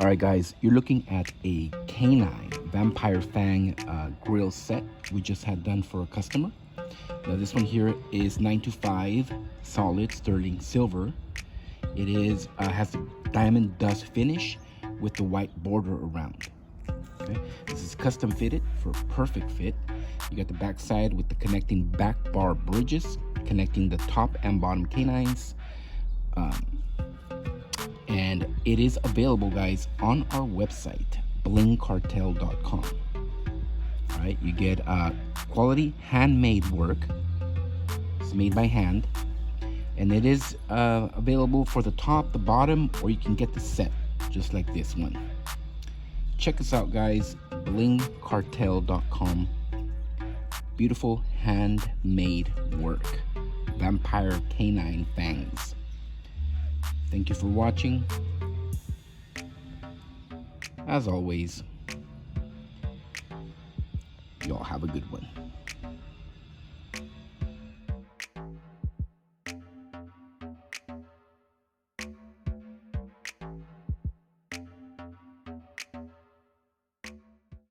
All right, guys, you're looking at a Canine Vampire Fang grill set we just had done for a customer. Now this one here is 925 solid sterling silver. It is has the diamond dust finish with the white border around. Okay, this is custom fitted for a perfect fit. You got the back side with the connecting back bar bridges connecting the top and bottom canines. And it is available, guys, on our website, blingcartel.com. All right, you get quality handmade work. It's made by hand, and it is available for the top, the bottom, or you can get the set just like this one. Check us out, guys, blingcartel.com. Beautiful handmade work, vampire canine fangs. Thank you for watching. As always, y'all have a good one.